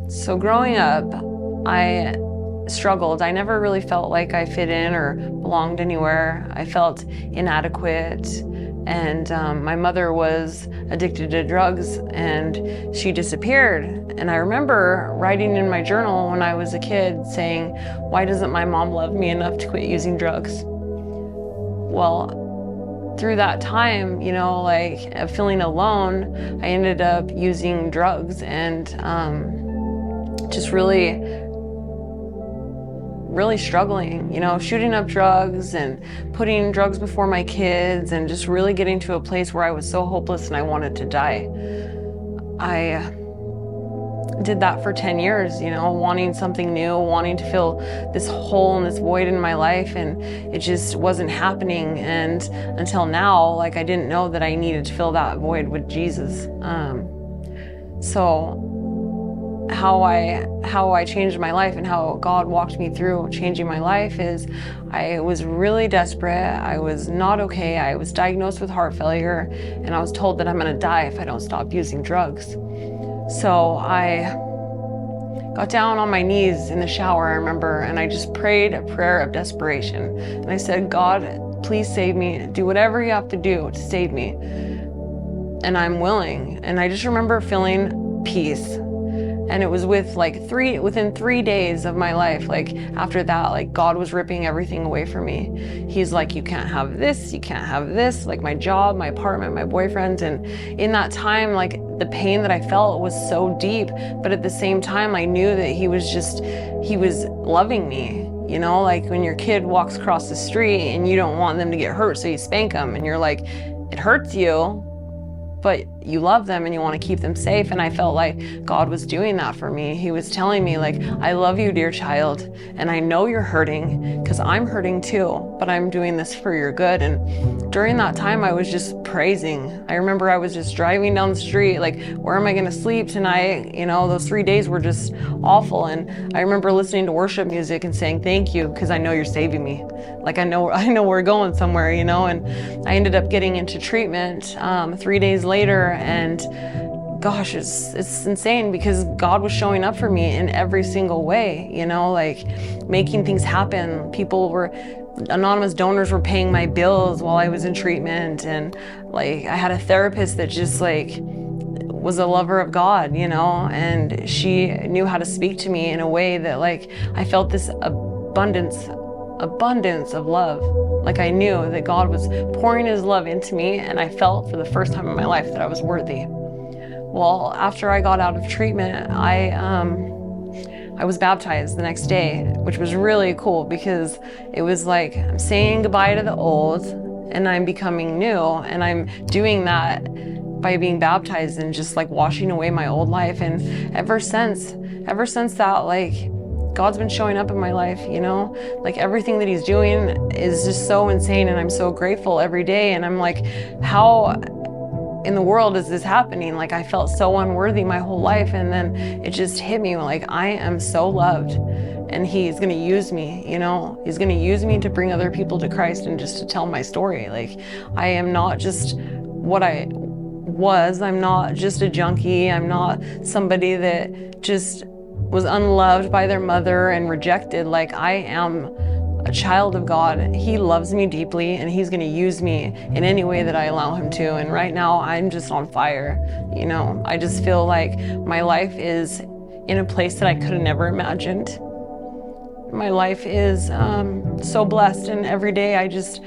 So growing up, I struggled. I never really felt like I fit in or belonged anywhere. I felt inadequate. And my mother was addicted to drugs and she disappeared. And I remember writing in my journal when I was a kid saying, why doesn't my mom love me enough to quit using drugs? Well, through that time, you know, like feeling alone, I ended up using drugs and just really struggling, you know, shooting up drugs and putting drugs before my kids and just really getting to a place where I was so hopeless and I wanted to die. I did that for 10 years, you know, wanting something new, wanting to fill this hole and this void in my life, and it just wasn't happening. And until now, like, I didn't know that I needed to fill that void with Jesus. So how I changed my life and how God walked me through changing my life is I was really desperate. I was not okay. I was diagnosed with heart failure and I was told that I'm gonna die if I don't stop using drugs. So I got down on my knees in the shower, I remember, and I just prayed a prayer of desperation. And I said, God, please save me. Do whatever you have to do to save me. And I'm willing. And I just remember feeling peace. And it was within 3 days of my life, like after that, like God was ripping everything away from me. He's like, you can't have this, you can't have this, like my job, my apartment, my boyfriend. And in that time, like the pain that I felt was so deep, but at the same time, I knew that he was loving me. You know, like when your kid walks across the street and you don't want them to get hurt, so you spank them and you're like, it hurts you, but you love them and you want to keep them safe. And I felt like God was doing that for me. He was telling me, like, I love you, dear child, and I know you're hurting because I'm hurting too, but I'm doing this for your good. And during that time, I was just praising. I remember I was just driving down the street, like, where am I going to sleep tonight? You know, those 3 days were just awful. And I remember listening to worship music and saying, thank you, because I know you're saving me. Like, I know we're going somewhere, you know. And I ended up getting into treatment 3 days later, and gosh, it's insane because God was showing up for me in every single way, you know, like making things happen. Anonymous donors were paying my bills while I was in treatment, and like I had a therapist that just like was a lover of God, you know, and she knew how to speak to me in a way that like I felt this abundance of love. Like I knew that God was pouring his love into me, and I felt for the first time in my life that I was worthy. Well, after I got out of treatment, I was baptized the next day, which was really cool because it was like I'm saying goodbye to the old and I'm becoming new, and I'm doing that by being baptized and just like washing away my old life. And ever since that, like, God's been showing up in my life, you know, like everything that he's doing is just so insane, and I'm so grateful every day. And I'm like, how in the world is this happening? Like, I felt so unworthy my whole life, and then it just hit me like I am so loved, and he's gonna use me, you know, he's gonna use me to bring other people to Christ and just to tell my story. Like, I am not just what I was. I'm not just a junkie. I'm not somebody that just was unloved by their mother and rejected. Like, I am a child of God. He loves me deeply, and he's gonna use me in any way that I allow him to. And right now I'm just on fire, you know. I just feel like my life is in a place that I could have never imagined. My life is so blessed, and every day I just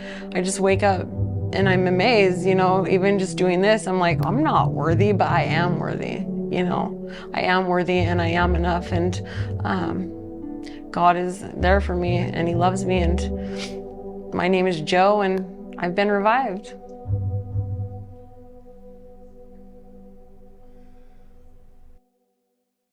wake up and I'm amazed, you know. Even just doing this, I'm like, I'm not worthy, but I am worthy. You know, I am worthy and I am enough, and God is there for me and he loves me. And my name is Jo, and I've been revived.